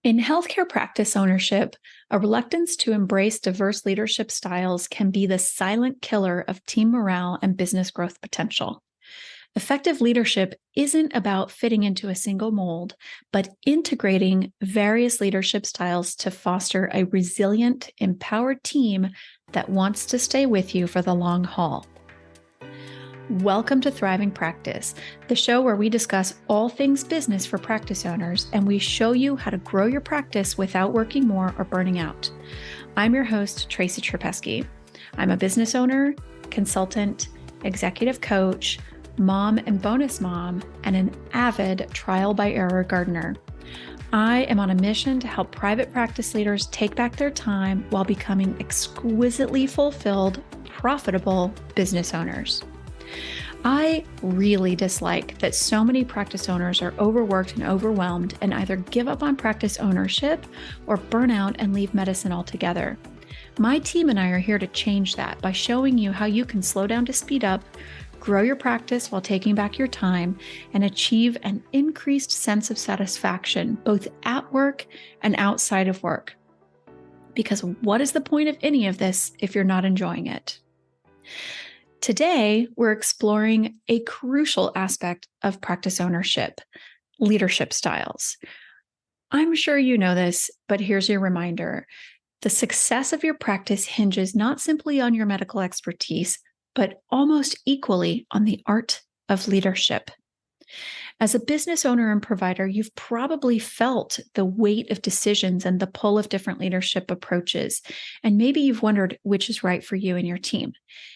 In healthcare practice ownership, a reluctance to embrace diverse leadership styles can be the silent killer of team morale and business growth potential. Effective leadership isn't about fitting into a single mold, but integrating various leadership styles to foster a resilient, empowered team that wants to stay with you for the long haul. Welcome to Thriving Practice, the show where we discuss all things business for practice owners, and we show you how to grow your practice without working more or burning out. I'm your host, Tracy. I'm a business owner, consultant, executive coach, mom and bonus mom, and an avid trial-by-error gardener. I am on a mission to help private practice leaders take back their time while becoming exquisitely fulfilled, profitable business owners. I really dislike that so many practice owners are overworked and overwhelmed and either give up on practice ownership or burn out and leave medicine altogether. My team and I are here to change that by showing you how you can slow down to speed up, grow your practice while taking back your time, and achieve an increased sense of satisfaction both at work and outside of work. Because what is the point of any of this if you're not enjoying it? Today, we're exploring a crucial aspect of practice ownership, leadership styles. I'm sure you know this, but here's your reminder. The success of your practice hinges not simply on your medical expertise, but almost equally on the art of leadership. As a business owner and provider, you've probably felt the weight of decisions and the pull of different leadership approaches, and maybe you've wondered which is right for you and your team.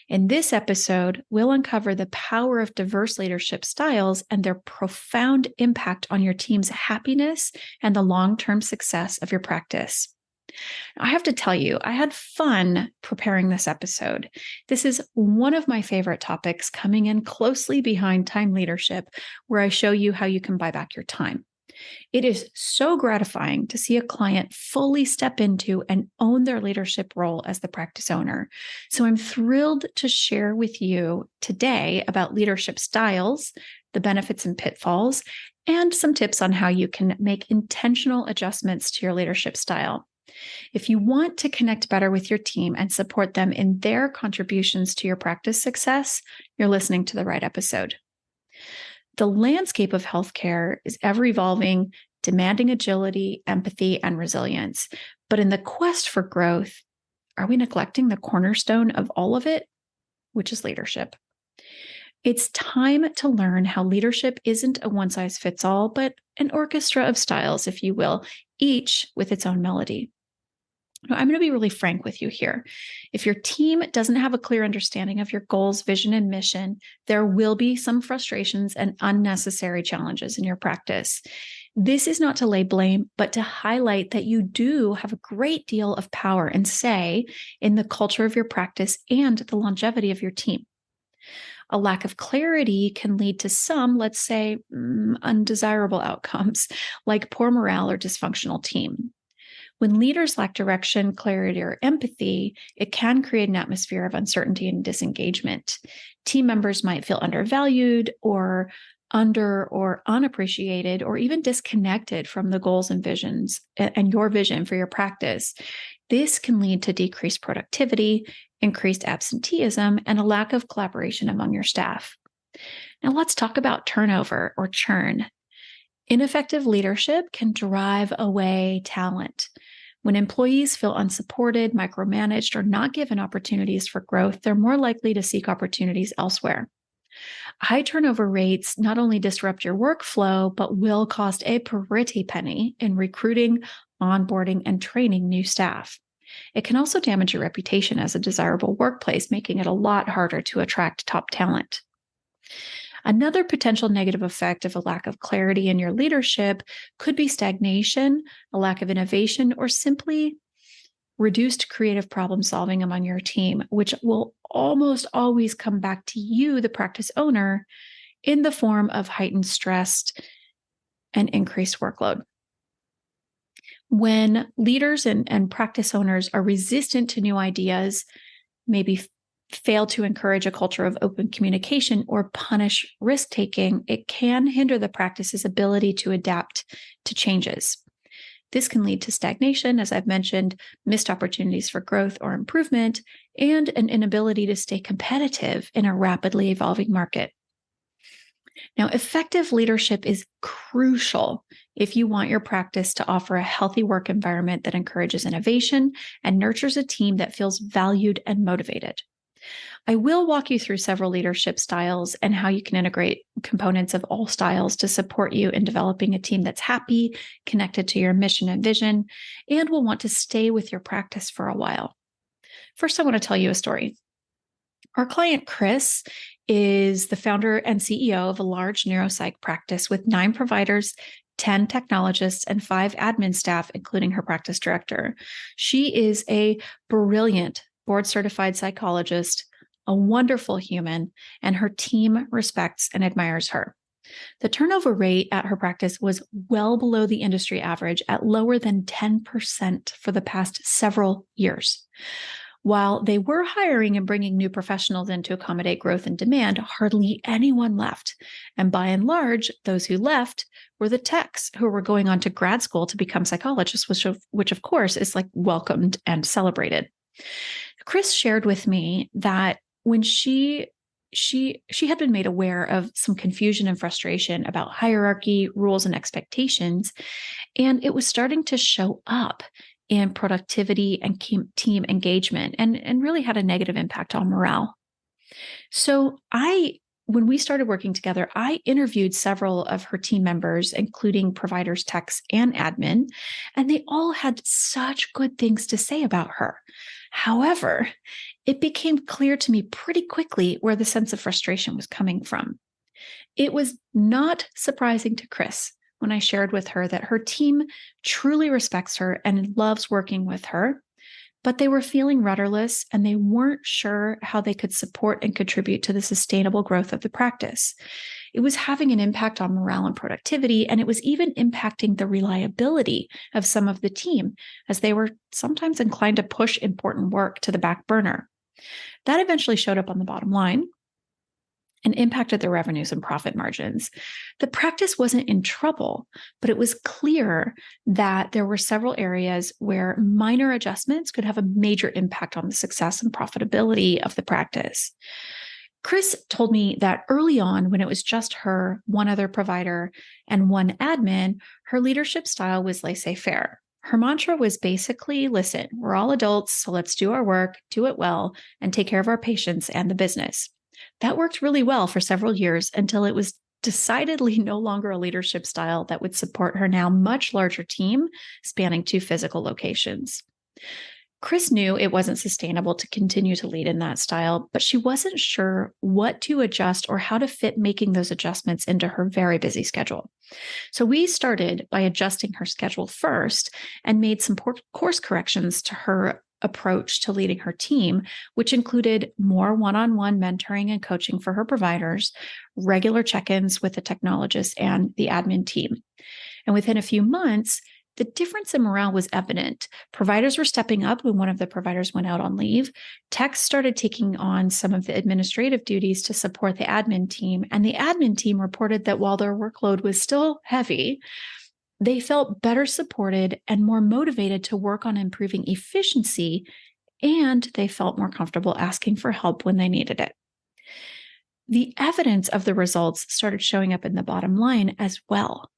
In this episode, we'll uncover the power of diverse leadership styles and their profound impact on your team's happiness and the long-term success of your practice. I have to tell you, I had fun preparing this episode. This is one of my favorite topics, coming in closely behind time leadership, where I show you how you can buy back your time. It is so gratifying to see a client fully step into and own their leadership role as the practice owner. So I'm thrilled to share with you today about leadership styles, the benefits and pitfalls, and some tips on how you can make intentional adjustments to your leadership style. If you want to connect better with your team and support them in their contributions to your practice success, you're listening to the right episode. The landscape of healthcare is ever evolving, demanding agility, empathy, and resilience. But in the quest for growth, are we neglecting the cornerstone of all of it, which is leadership? It's time to learn how leadership isn't a one-size-fits-all, but an orchestra of styles, if you will, each with its own melody. Now, I'm going to be really frank with you here. If your team doesn't have a clear understanding of your goals, vision, and mission, there will be some frustrations and unnecessary challenges in your practice. This is not to lay blame, but to highlight that you do have a great deal of power and say in the culture of your practice and the longevity of your team. A lack of clarity can lead to some, let's say, undesirable outcomes, like poor morale or dysfunctional team. When leaders lack direction, clarity, or empathy, it can create an atmosphere of uncertainty and disengagement. Team members might feel undervalued or unappreciated or even disconnected from the goals and visions and your vision for your practice. This can lead to decreased productivity, increased absenteeism, and a lack of collaboration among your staff. Now let's talk about turnover or churn. Ineffective leadership can drive away talent. When employees feel unsupported, micromanaged, or not given opportunities for growth, they're more likely to seek opportunities elsewhere. High turnover rates not only disrupt your workflow, but will cost a pretty penny in recruiting, onboarding, and training new staff. It can also damage your reputation as a desirable workplace, making it a lot harder to attract top talent. Another potential negative effect of a lack of clarity in your leadership could be stagnation, a lack of innovation, or simply reduced creative problem solving among your team, which will almost always come back to you, the practice owner, in the form of heightened stress and increased workload. When leaders and practice owners are resistant to new ideas, maybe fail to encourage a culture of open communication or punish risk-taking, it can hinder the practice's ability to adapt to changes. This can lead to stagnation, as I've mentioned, missed opportunities for growth or improvement, and an inability to stay competitive in a rapidly evolving market. Now, effective leadership is crucial if you want your practice to offer a healthy work environment that encourages innovation and nurtures a team that feels valued and motivated. I will walk you through several leadership styles and how you can integrate components of all styles to support you in developing a team that's happy, connected to your mission and vision, and will want to stay with your practice for a while. First, I want to tell you a story. Our client, Kris, is the founder and CEO of a large neuropsych practice with 9 providers, 10 technologists, and 5 admin staff, including her practice director. She is a brilliant board-certified psychologist, a wonderful human, and her team respects and admires her. The turnover rate at her practice was well below the industry average at lower than 10% for the past several years. While they were hiring and bringing new professionals in to accommodate growth and demand, hardly anyone left. And by and large, those who left were the techs who were going on to grad school to become psychologists, which of course is like welcomed and celebrated. Kris shared with me that when she had been made aware of some confusion and frustration about hierarchy, rules, and expectations, and it was starting to show up in productivity and team engagement and really had a negative impact on morale. So when we started working together, I interviewed several of her team members, including providers, techs, and admin, and they all had such good things to say about her. However, it became clear to me pretty quickly where the sense of frustration was coming from. It was not surprising to Kris when I shared with her that her team truly respects her and loves working with her, but they were feeling rudderless and they weren't sure how they could support and contribute to the sustainable growth of the practice. It was having an impact on morale and productivity, and it was even impacting the reliability of some of the team, as they were sometimes inclined to push important work to the back burner. That eventually showed up on the bottom line and impacted their revenues and profit margins. The practice wasn't in trouble, but it was clear that there were several areas where minor adjustments could have a major impact on the success and profitability of the practice. Kris told me that early on, when it was just her, one other provider, and one admin, her leadership style was laissez-faire. Her mantra was basically, listen, we're all adults, so let's do our work, do it well, and take care of our patients and the business. That worked really well for several years until it was decidedly no longer a leadership style that would support her now much larger team spanning 2 physical locations. Kris knew it wasn't sustainable to continue to lead in that style, but she wasn't sure what to adjust or how to fit making those adjustments into her very busy schedule. So we started by adjusting her schedule first and made some course corrections to her approach to leading her team, which included more one-on-one mentoring and coaching for her providers, regular check-ins with the technologists and the admin team. And within a few months, the difference in morale was evident. Providers were stepping up when one of the providers went out on leave. Techs started taking on some of the administrative duties to support the admin team. And the admin team reported that while their workload was still heavy, they felt better supported and more motivated to work on improving efficiency, and they felt more comfortable asking for help when they needed it. The evidence of the results started showing up in the bottom line as well.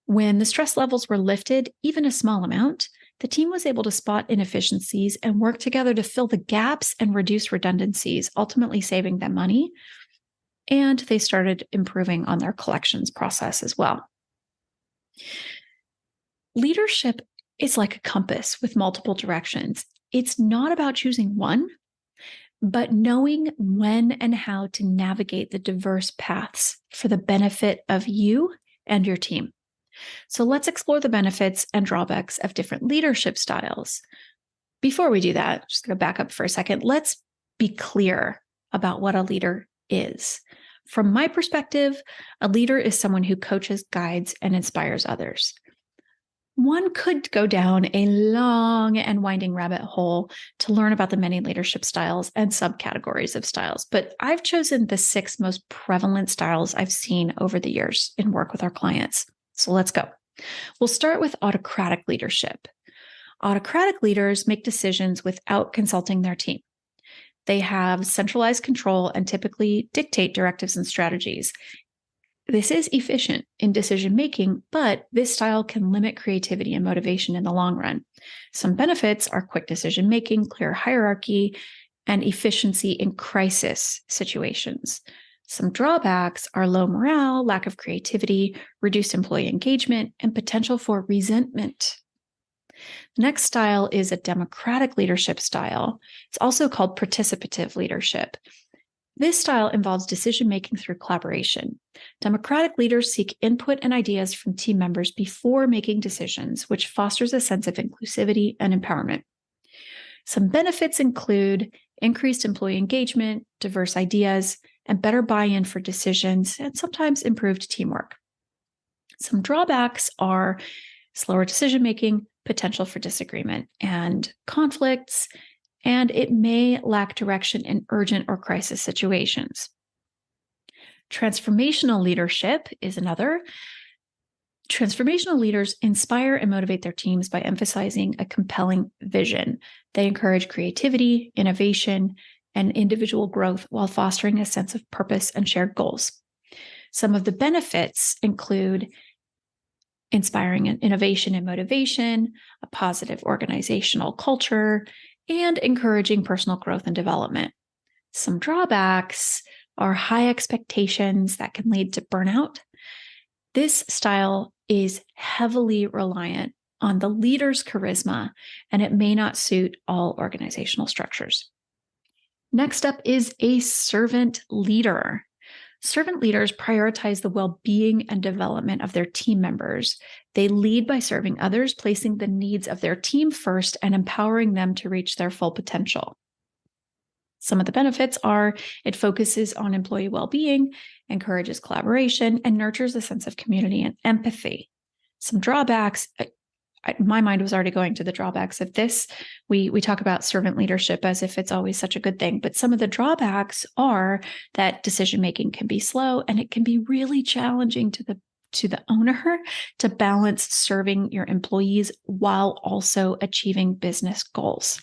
When the stress levels were lifted, even a small amount, the team was able to spot inefficiencies and work together to fill the gaps and reduce redundancies, ultimately saving them money. And they started improving on their collections process as well. Leadership is like a compass with multiple directions. It's not about choosing one, but knowing when and how to navigate the diverse paths for the benefit of you and your team. So let's explore the benefits and drawbacks of different leadership styles. Before we do that, just going to back up for a second. Let's be clear about what a leader is. From my perspective, a leader is someone who coaches, guides, and inspires others. One could go down a long and winding rabbit hole to learn about the many leadership styles and subcategories of styles, but I've chosen the 6 most prevalent styles I've seen over the years in work with our clients. So let's go. We'll start with autocratic leadership. Autocratic leaders make decisions without consulting their team. They have centralized control and typically dictate directives and strategies. This is efficient in decision making, but this style can limit creativity and motivation in the long run. Some benefits are quick decision making, clear hierarchy, and efficiency in crisis situations. Some drawbacks are low morale, lack of creativity, reduced employee engagement, and potential for resentment. The next style is a democratic leadership style. It's also called participative leadership. This style involves decision-making through collaboration. Democratic leaders seek input and ideas from team members before making decisions, which fosters a sense of inclusivity and empowerment. Some benefits include increased employee engagement, diverse ideas, and better buy-in for decisions, and sometimes improved teamwork. Some drawbacks are slower decision-making, potential for disagreement and conflicts, and it may lack direction in urgent or crisis situations. Transformational leadership is another. Transformational leaders inspire and motivate their teams by emphasizing a compelling vision. They encourage creativity, innovation, and individual growth while fostering a sense of purpose and shared goals. Some of the benefits include inspiring innovation and motivation, a positive organizational culture, and encouraging personal growth and development. Some drawbacks are high expectations that can lead to burnout. This style is heavily reliant on the leader's charisma, and it may not suit all organizational structures. Next up is a servant leader. Servant leaders prioritize the well-being and development of their team members. They lead by serving others, placing the needs of their team first and empowering them to reach their full potential. Some of the benefits are it focuses on employee well-being, encourages collaboration, and nurtures a sense of community and empathy. Some drawbacks, my mind was already going to the drawbacks of this. We talk about servant leadership as if it's always such a good thing, but some of the drawbacks are that decision-making can be slow and it can be really challenging to the owner to balance serving your employees while also achieving business goals.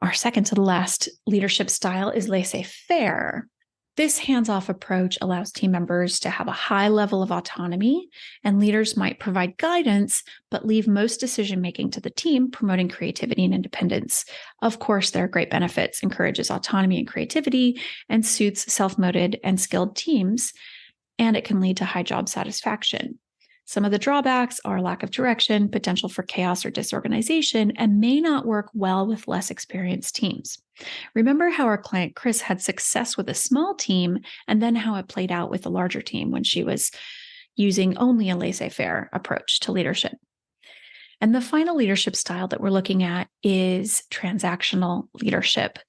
Our second to the last leadership style is laissez-faire. This hands-off approach allows team members to have a high level of autonomy, and leaders might provide guidance, but leave most decision-making to the team, promoting creativity and independence. Of course, there are great benefits, encourages autonomy and creativity, and suits self-motivated and skilled teams, and it can lead to high job satisfaction. Some of the drawbacks are lack of direction, potential for chaos or disorganization, and may not work well with less experienced teams. Remember how our client Kris had success with a small team, and then how it played out with a larger team when she was using only a laissez-faire approach to leadership. And the final leadership style that we're looking at is transactional leadership.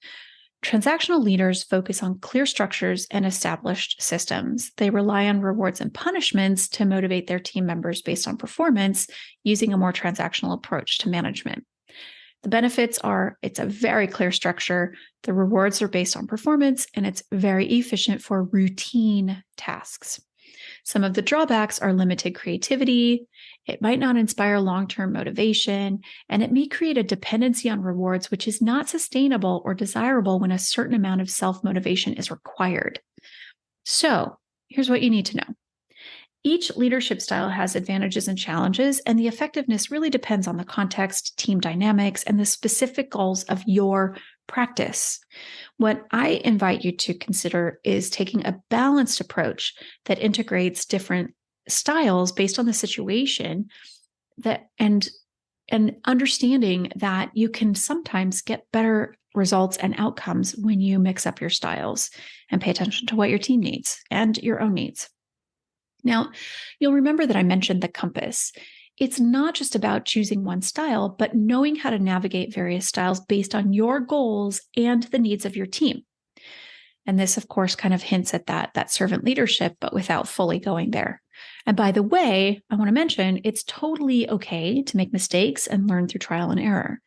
Transactional leaders focus on clear structures and established systems. They rely on rewards and punishments to motivate their team members based on performance, using a more transactional approach to management. The benefits are it's a very clear structure, the rewards are based on performance, and it's very efficient for routine tasks. Some of the drawbacks are limited creativity, it might not inspire long-term motivation, and it may create a dependency on rewards, which is not sustainable or desirable when a certain amount of self-motivation is required. So here's what you need to know. Each leadership style has advantages and challenges, and the effectiveness really depends on the context, team dynamics, and the specific goals of your practice. What I invite you to consider is taking a balanced approach that integrates different styles based on the situation, and understanding that you can sometimes get better results and outcomes when you mix up your styles and pay attention to what your team needs and your own needs. Now, you'll remember that I mentioned the compass. It's not just about choosing one style, but knowing how to navigate various styles based on your goals and the needs of your team. And this, of course, kind of hints at that servant leadership, but without fully going there. And by the way, I want to mention it's totally okay to make mistakes and learn through trial and error.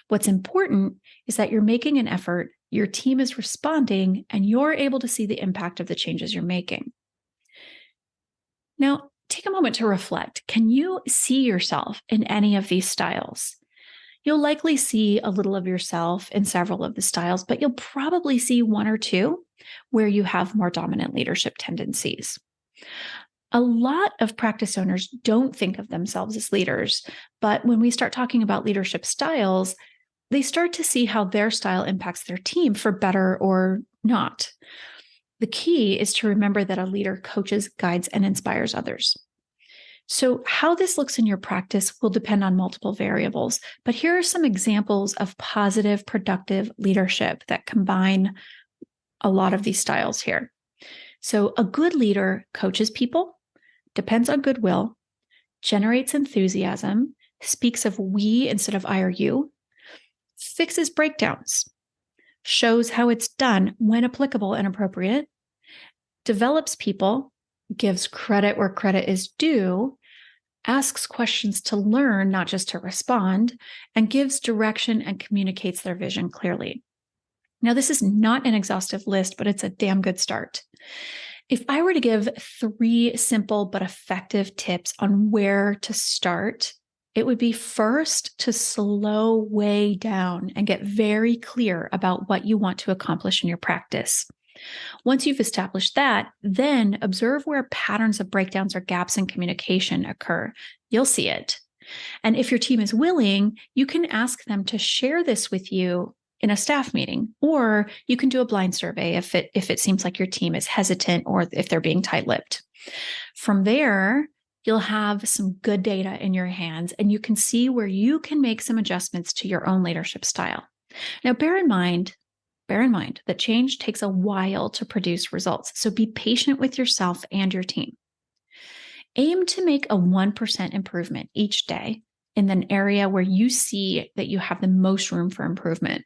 What's important is that you're making an effort, your team is responding, and you're able to see the impact of the changes you're making. Now, take a moment to reflect. Can you see yourself in any of these styles? You'll likely see a little of yourself in several of the styles, but you'll probably see one or two where you have more dominant leadership tendencies. A lot of practice owners don't think of themselves as leaders, but when we start talking about leadership styles, they start to see how their style impacts their team for better or not. The key is to remember that a leader coaches, guides, and inspires others. So how this looks in your practice will depend on multiple variables, but here are some examples of positive, productive leadership that combine a lot of these styles here. So a good leader coaches people, depends on goodwill, generates enthusiasm, speaks of we instead of I or you, fixes breakdowns, shows how it's done when applicable and appropriate, develops people, gives credit where credit is due, asks questions to learn, not just to respond, and gives direction and communicates their vision clearly. Now, this is not an exhaustive list, but it's a damn good start. If I were to give 3 simple but effective tips on where to start, it would be first to slow way down and get very clear about what you want to accomplish in your practice. Once you've established that, then observe where patterns of breakdowns or gaps in communication occur. You'll see it. And if your team is willing, you can ask them to share this with you in a staff meeting, or you can do a blind survey if it seems like your team is hesitant or if they're being tight-lipped. From there, you'll have some good data in your hands, and you can see where you can make some adjustments to your own leadership style. Now, bear in mind that change takes a while to produce results, so be patient with yourself and your team. Aim to make a 1% improvement each day in an area where you see that you have the most room for improvement.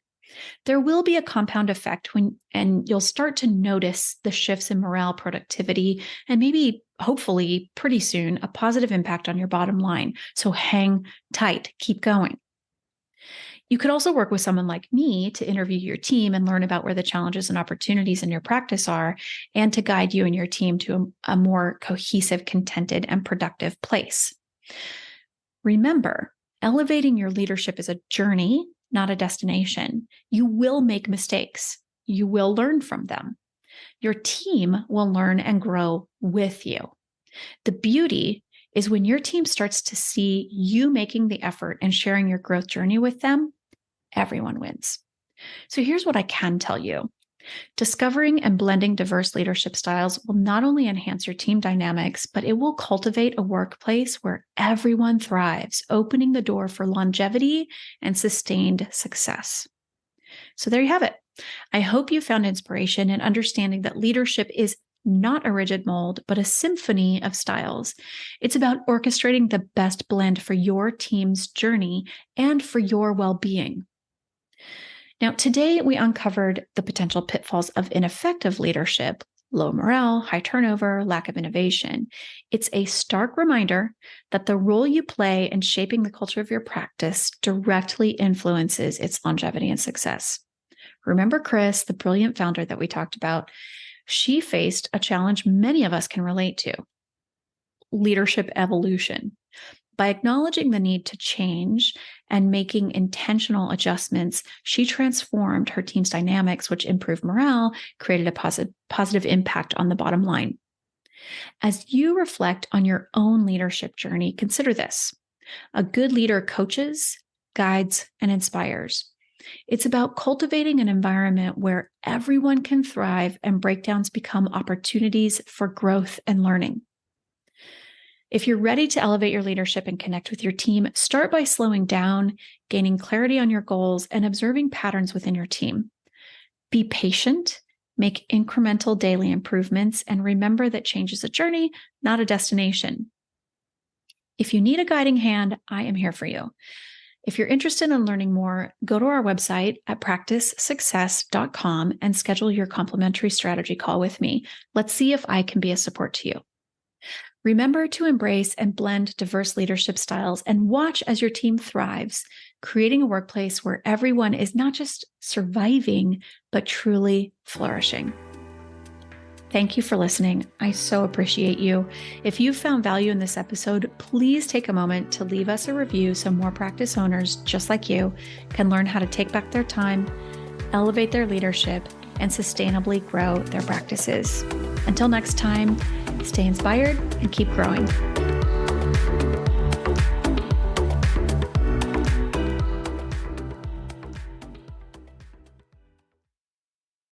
There will be a compound effect and you'll start to notice the shifts in morale, productivity, and maybe, hopefully, pretty soon, a positive impact on your bottom line. So hang tight, keep going. You could also work with someone like me to interview your team and learn about where the challenges and opportunities in your practice are, and to guide you and your team to a more cohesive, contented, and productive place. Remember, elevating your leadership is a journey, not a destination. You will make mistakes. You will learn from them. Your team will learn and grow with you. The beauty is when your team starts to see you making the effort and sharing your growth journey with them, everyone wins. So here's what I can tell you. Discovering and blending diverse leadership styles will not only enhance your team dynamics, but it will cultivate a workplace where everyone thrives, opening the door for longevity and sustained success. So there you have it. I hope you found inspiration in understanding that leadership is not a rigid mold, but a symphony of styles. It's about orchestrating the best blend for your team's journey and for your well-being. Now, today we uncovered the potential pitfalls of ineffective leadership, low morale, high turnover, lack of innovation. It's a stark reminder that the role you play in shaping the culture of your practice directly influences its longevity and success. Remember Kris, the brilliant founder that we talked about? She faced a challenge many of us can relate to: leadership evolution. By acknowledging the need to change and making intentional adjustments, she transformed her team's dynamics, which improved morale, created a positive impact on the bottom line. As you reflect on your own leadership journey, consider this: a good leader coaches, guides, and inspires. It's about cultivating an environment where everyone can thrive and breakdowns become opportunities for growth and learning. If you're ready to elevate your leadership and connect with your team, start by slowing down, gaining clarity on your goals, and observing patterns within your team. Be patient, make incremental daily improvements, and remember that change is a journey, not a destination. If you need a guiding hand, I am here for you. If you're interested in learning more, go to our website at practicesuccess.com and schedule your complimentary strategy call with me. Let's see if I can be a support to you. Remember to embrace and blend diverse leadership styles and watch as your team thrives, creating a workplace where everyone is not just surviving, but truly flourishing. Thank you for listening. I so appreciate you. If you found value in this episode, please take a moment to leave us a review so more practice owners just like you can learn how to take back their time, elevate their leadership, and sustainably grow their practices. Until next time, stay inspired and keep growing.